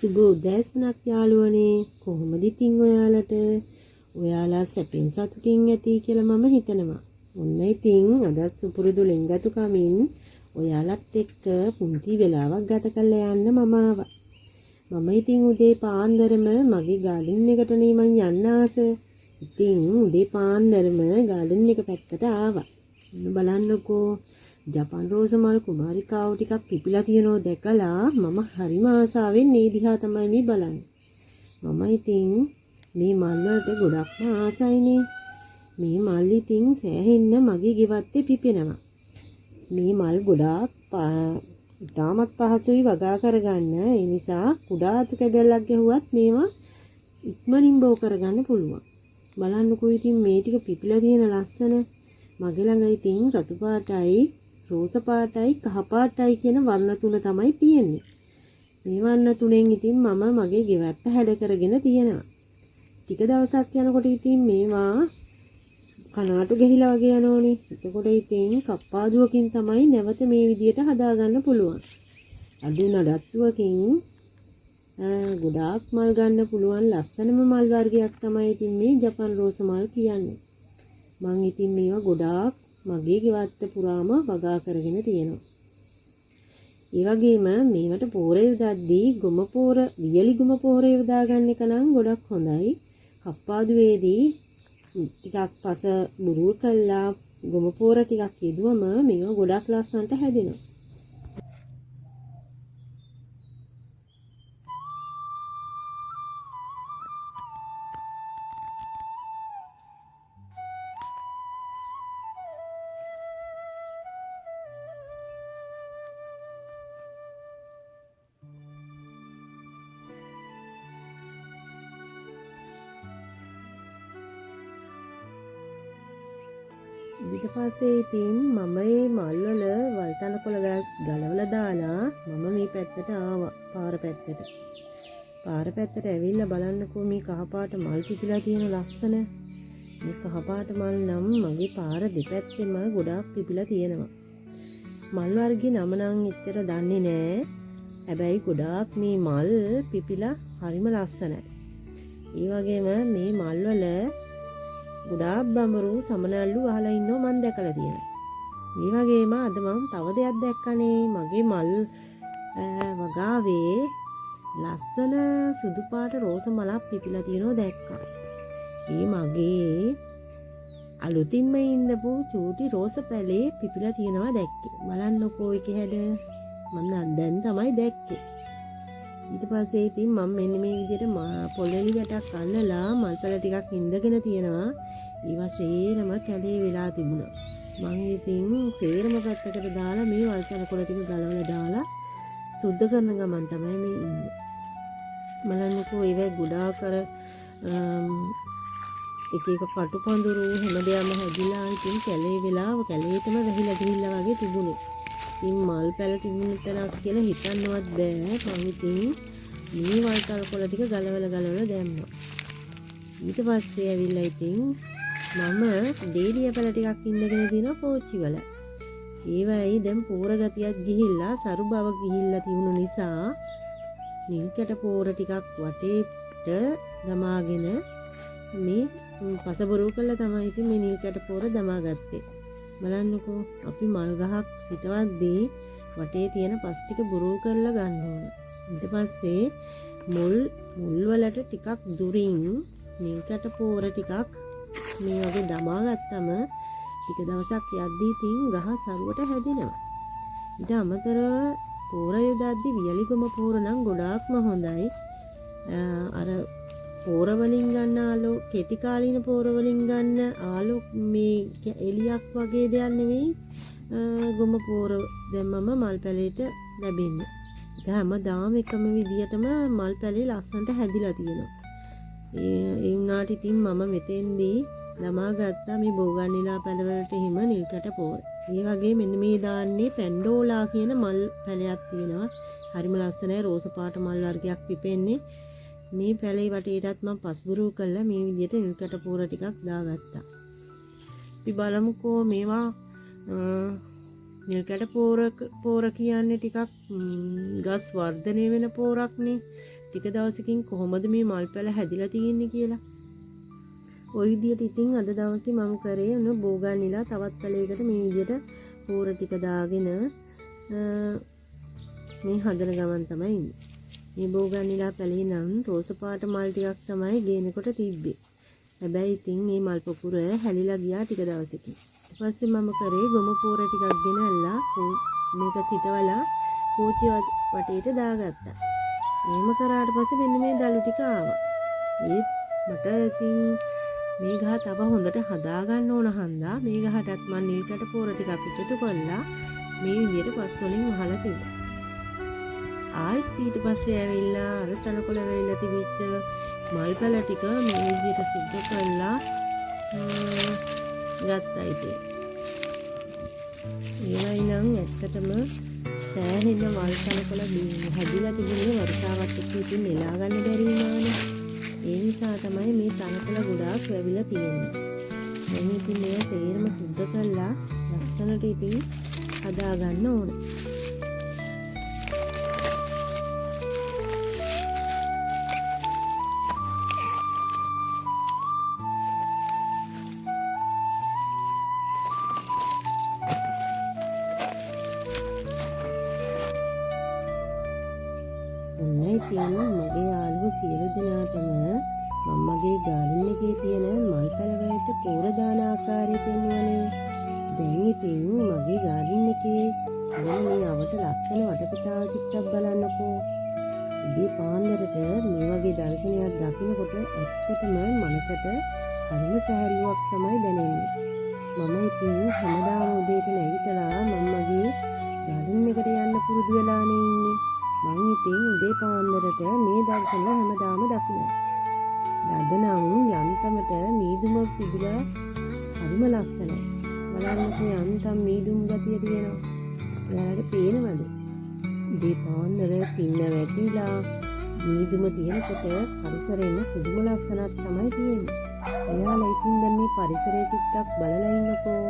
සුබ උදෑසනක් යාළුවනේ. කොහොමද ඉතින් ඔයාලට? ඔයාලා සැපෙන් සතුටින් ඇති කියලා මම හිතනවා. ඔන්න ඉතින් අදත් සුපුරුදු ලෙන්ගතු කමින් ඔයාලත් එක්ක පුංචි වෙලාවක් ගත කරලා යන්න මම ආවා. මම ඉතින් උදේ පාන්දරම මගේ ගාඩන් එකටනේ මං යන්න ආස. ඉතින් උදේ පාන්දරම ගාඩන් එක පැත්තට ආවා. බලන්නකෝ ජපන් රෝස මල් කුමාරිකාව ටිකක් පිපිලා තියෙනව දැකලා මම හරිම ආසාවෙන් මේ දිහා තමයි මේ බලන්නේ. මම ඉතින් මේ මල් වලට ගොඩක්ම ආසයිනේ. මේ මල් ඉතින් සෑහෙන්න මගේ ගෙවත්තේ පිපෙනවා. මේ මල් ගොඩාක් ඉතාමත් පහසුයි වගා කරගන්න. ඒ නිසා කුඩා අතු කැබැල්ලක් ගැහුවත් මේවා ඉක්මනින් බෝ කරගන්න පුළුවන්. බලන්නකෝ ඉතින් මේ ටික පිපිලා තියෙන ලස්සන. මගේ ළඟ ඉතින් රතු පාටයි, රෝස පාටයි, කහ පාටයි කියන වර්ණ තුන තමයි තියෙන්නේ. මේ වර්ණ තුනෙන් ඉතින් මම මගේ ගෙවත්ත හැඩ කරගෙන තියෙනවා. ටික දවසක් යනකොට ඉතින් මේවා කනාටු ගහිලා වගේ යනෝනේ. එතකොට ඉතින් කප්පාදුවකින් තමයි නැවත මේ විදියට හදාගන්න පුළුවන්. අඩු නඩත්තුවකින් ගොඩාක් මල් ගන්න පුළුවන් ලස්සනම මල් වර්ගයක් තමයි ඉතින් මේ ජපන් රෝස මල් කියන්නේ. මං ඉතින් මේවා ගොඩාක් මගේ ගෙවත්ත පුරාම වගා කරගෙන තියෙනවා. ඒ වගේම මේවට පෝරේ යොදද්දී ගොම පෝර, වියලි ගොම පෝරේ යොදා ගන්න එක නම් ගොඩක් හොඳයි. කප්පාදුවේදී ටිකක් පස බුරුල් කළා ගොම පෝර ටිකක් යෙදුවම මේවා ගොඩක් ලස්සනට හැදෙනවා. ඊට පස්සේ ඉතින් මම මේ මල් වල වල් තනකොළ ගලවලා දාලා මම මේ පැත්තට ආවා. පාර පැත්තට. පාර පැත්තට ඇවිල්ලා බලන්නකෝ මේ කහපාට මල් පිපිලා තියෙන ලස්සන. මේ කහපාට මල් නම් මගේ පාර දෙපැත්තෙම ගොඩාක් පිපිලා තියෙනවා. මල් වර්ගයේ නම නම් එච්චර දන්නේ නෑ. හැබැයි ගොඩාක් මේ මල් පිපිලා හරිම ලස්සනයි. ඒ වගේම මේ මල් වල ගොඩාක් බඹරු සමනල්ලු වහලා ඉන්නව මම දැකලා තියෙනවා. මේ වගේම අද මම තව දෙයක් දැක්කනේ. මගේ මල් වගාවේ ලස්සන සුදු පාට රෝස මලක් පිපිලා තියෙනවා දැක්කා. මේ මගේ අලුතින්ම ඉන්නපු චූටි රෝස පැලේ පිපිලා තියෙනවා දැක්කේ. බලන්නකෝ ඒකේ හැඩ. මම දැන් තමයි දැක්කේ. ඊට පස්සේ ඉතින් මම මෙන්න මේ විදිහට පොළොලි ගැටක් අල්ලලා මල් පැල ටිකක් ඉඳගෙන තියෙනවා. ඒවා සේරම කැලේ වෙලා තිබුණා. මම ඉතින් සේරම පැත්තකට දාලා මේ වල් තනකොළ ටික ගලවලා දාලා සුද්ධ කරන ගමන් තමයි මේ ඉන්නේ. බලන්නකෝ ඒවා ගොඩාක් අර එක එක කටු පඳුරු හැමදේම හැදිලා ඉතින් කැලේ වෙලා කැලේටම වැහිලා ගිහිල්ලා වගේ තිබුණේ. ඉතින් මල් පැල තිබුණ තැනක් කියලා හිතන්නවත් බෑ. මම ඉතින් මේ වල් තනකොළ ටික ගලවලා දැම්මා. ඊට පස්සේ ඇවිල්ලා ඉතින් මම ඩේලිය පැල ටිකක් ඉඳගෙන තියෙනවා පෝච්චි වල. ඒවයි දැන් පෝර ගතියක් ගිහිල්ලා සරු බව ගිහිල්ලා තිබුණු නිසා නිල්කට පෝර ටිකක් වටේට දමාගෙන මේ පසබරු කළා තමයි ඉතින් මේ නිල්කට පෝර දමාගත්තේ. බලන්නකෝ අපි මල් ගහක් සිටවද්දී වටේ තියෙන පස් ටික බුරු කරලා ගන්න ඕන. ඊට පස්සේ මුල් වලට ටිකක් දුරින් නිල්කට පෝර ටිකක් මේ වගේ දමාගත්තම ටික දවසක් යද්දී ඉතින් ගහ සරුවට හැදෙනවා. ඊට අමතරව පෝර යොදද්දී වියලි ගොම පෝර නම් ගොඩාක්ම හොඳයි. අර පෝර වලින් ගන්න ආලෝ කෙටි කාලින පෝර වලින් ගන්න ආලෝ මේ එලියක් වගේ දෙයක් නෙවෙයි ගොම පෝර දැම්මම මල් පැලේට ලැබෙන්නේ. ඒක හැමදාම එකම විදියටම මල් පැලේ ලස්සනට හැදිලා තියෙනවා. ඒ වුණාට ඉතින් මම මෙතෙන්දී ළමා ගත්තා මේ බෝගන්නිලා පැලවලට හිම නිල්කට පෝර. ඒ වගේ මෙන්න මේ දාන්නේ පැන්ඩෝලා කියන මල් පැලයක් තියෙනවා. හරිම ලස්සනයි රෝස පාට මල් වර්ගයක් පිපෙන්නේ. මේ පැලේ වටේටත් මම පස්බුරු කළා මේ විදිහට නිල්කට පෝර ටිකක් දාගත්තා. අපි බලමුකෝ මේවා නිල්කට පෝර කියන්නේ ටිකක් ගස් වර්ධනය වෙන පෝරක්නේ. ටික දවසකින් කොහොමද මේ මල් පැල හැදිලා තියෙන්නේ කියලා. ওই විදියට ඉතින් අද දවසේ මම කරේ බෝගන්විලා තවත් පැලයකට මේ විදියට පෝර ටික දාගෙන මේ හදන ගමන් තමයි ඉන්නේ. මේ බෝගන්විලා පැලේ නම් රෝස පාට මල් ටිකක් තමයි ගේනකොට තිබ්බේ. හැබැයි ඉතින් මේ මල් පොකුර හැලිලා ගියා ටික දවසකින්. ඊට පස්සේ මම කරේ ගොම පෝර ටිකක් ගෙනල්ලා මේක සිටවලා පෝච්චි වටේට දාගත්තා. එහෙම කරාට පස්සේ මෙන්න මේ දළු ටික ආවා. මට ඉතින් මේ ගහ තව හොඳට හදා ගන්න ඕන හන්දා මේ ගහටත් මම නිල්කට පෝර ටිකක් එකතු කරලා මේ විදියට පස් වලින් වහලා තිබ්බා. ආයෙත් ඊට පස්සේ ඇවිල්ලා අර තනකොළ වෙයිලා තිබිච්ච මල් පැල ටික මේ විදියට සුද්ධ කරලා ගත්තා ඉතින්. ඒවයි නම් ඇත්තටම සෑහෙන මල් තනකොළ හැදිලා තිබුණේ වර්ෂාවත් එක්ක ඉතින් නෙලා ගන්න බැරි වුණානේ. ඒ නිසා තමයි මේ තනකොළ ගොඩාක් වැවිලා තියෙන්නේ. දැන් ඉතින් මේවා සේරම සුද්ධ කරලා ලස්සනට ඉතින් හදා ගන්න ඕනේ. ඉතින් මගේ යාළුවෝ සියලු දෙනාටම මම මගේ ගාඩන් එකේ තියෙන මල් පැල වලට පෝර දාන ආකාරය පෙන්වන්නේ. දැන් ඉතින් මගේ ගාඩන් එකේ මේ අවට ලස්සන වටපිටාව චිත්‍රයක් බලන්නකෝ. ඉතින් පාන්දරට මේ වගේ දර්ශනයක් දකිනකොට ඇත්තටම මනසට හරිම සැහැල්ලුවක් තමයි දැනෙන්නේ. මම ඉතින් හැමදාම උදේට නැගිටලා මම මගේ ගාඩන් එකට යන්න පුරුදු වෙලානේ ඉන්නේ. මං ඉතින් උදේ පාන්දරට මේ දර්ශන හැමදාම දකිනවා. අද නම් යන්තමට මීදුම පිබිලා හරිම ලස්සනයි. බලන්නකෝ යන්තම් මීදුම් ගතිය තියෙනවා. ඔයාලට පේනවද? උදේ පාන්දර පින්න වැටිලා මීදුම තියෙනකොට පරිසරෙම පුදුම ලස්සනක් තමයි තියෙන්නේ. ඔයාලා ඉතින් දැන් මේ පරිසරයේ චිත්තක් බලලා ඉන්නකෝ.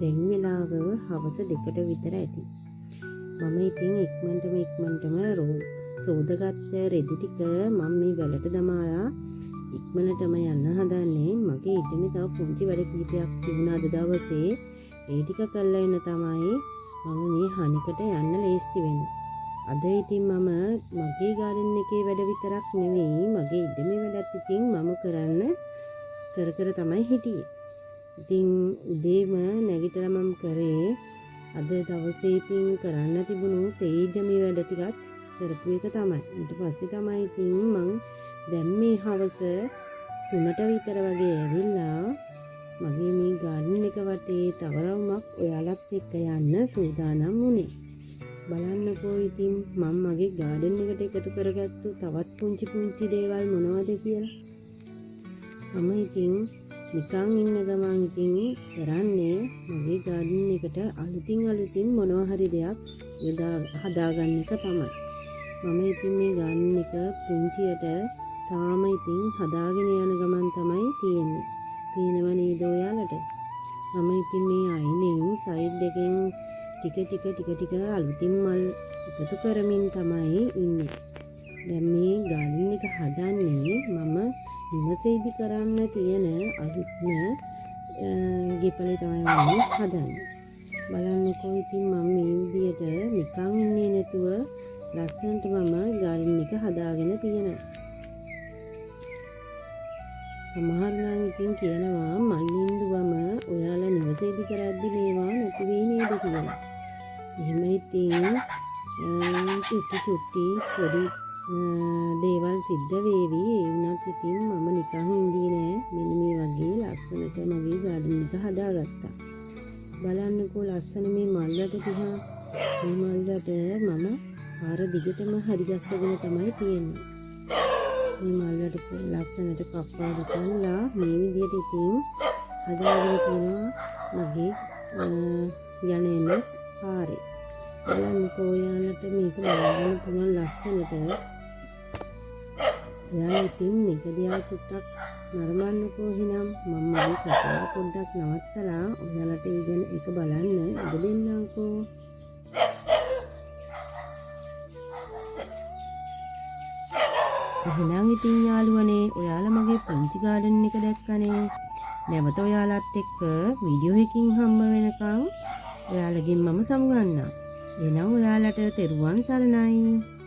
දැන් වෙලාව හවස 2ට විතර ඇති. මම ඉතින් ඉක්මනටම සෝදාගත්ත රෙදි ටික මම මේ වැලට දමාලා ඉක්මනටම යන්න හදන්නේ. මගේ ඉඩමේ තව පුංචි වැඩ කීපයක් තිබුණා අද දවසේ. ඒ ටික කරලා එන්න තමයි මම මේ හනිකට යන්න ලේස්ති වෙන්නේ. අද ඉතින් මම මගේ ගාඩන් එකේ වැඩ විතරක් නෙවෙයි මගේ ඉඩමේ වැඩත් ඉතින් මම කරන්න කර තමයි හිටියේ. ඉතින් උදේම නැගිටලා මම කරේ අද දවසේ ඉතින් කරන්න තිබුණු තේජමේ වැඩ ටිකත් කරපු එක තමයි. ඊට පස්සේ තමයි ඉතින් මම දැන් මේ හවස 3ට විතර වගේ ඇවිල්ලා මගේ මේ ගාඩන් එක වටේ තවරවුමක් ඔයාලත් එක්ක යන්න සූදානම් වුණේ. බලන්නකෝ ඉතින් මම මගේ ගාඩන් එකට එකතු කරගත්තු තවත් පුංචි දේවල් මොනවද කියලා. මම ඉතින් නිකන් ඉන්න ගමන් ඉතින් කරන්නේ මගේ ගාඩන් එකට අලුතින් මොනවා හරි දෙයක් හදාගන්න එක තමයි. මම ඉතින් මේ ගාඩන් එක පුංචියට තාම ඉතින් හදාගෙන යන ගමන් තමයි තියෙන්නේ. පේනව නේද ඔයාලට? මම ඉතින් මේ අයිනෙන් සයිඩ් එකෙන් ටික අලුතින් මල් එකතු කරමින් තමයි ඉන්නේ. දැන් මේ ගාඩන් එක හදන්නේ මම නිවසේදී කරන්න තියෙන අලුත්ම ගෙපලේ තමයි මම හදන්නේ. බලන්නකෝ ඉතින් මම මේ විදියට නිකන් ඉන්නේ නැතුව ලස්සනට මම ගාඩන් එක හදාගෙන තියෙනවා. සමහර නම් ඉතින් කියනවා මල්ලින්දුවම ඔයාලා නිවසේදී කරද්දි මේවා නැති වෙයි නේද කියලා. එහෙම ඉතින් චුට්ටි පොඩි දේවල් සිද්ධ වේවි. ඒ වුණත් ඉතින් මම නිකන් ඉඳී නෑ. මෙන්න මේ වගේ ලස්සනට මගේ ගාඩන් එක හදාගත්තා. බලන්නකෝ ලස්සන මේ මල්ලට දිහා. මේ මල්ලට මම ආර දිගටම හරි ගස්සගෙන තමයි තියෙන්නේ. මේ මල්ලට ලස්සනට කප්පාද කරලා මේ විදිහට ඉතින් හදාගෙන තියෙනවා මගේ යන එන පාරේ. බලන්නකෝ ඔයාලට මේක බලන්න පුළුවන් ලස්සනට. ඔයාලා ඉතින් මේක දිහා චුට්ටක් නරඹන්නකෝ එහෙනම් මම මේ කතාව පොඩ්ඩක් නවත්තලා ඔයාලට ඉගෙන එක බලන්න ඉඩ දෙන්නම්කෝ. එහෙනම් ඉතින් යාළුවනේ ඔයාලා මගේ පුංචි ගාඩන් එක දැක්කනේ. නැවත ඔයාලත් එක්ක වීඩියෝ එකකින් හම්බ වෙනකම් ඔයාලගෙන් මම සමුගන්නම්. එහෙනම් ඔයාලට තෙරුවන් සරණයි.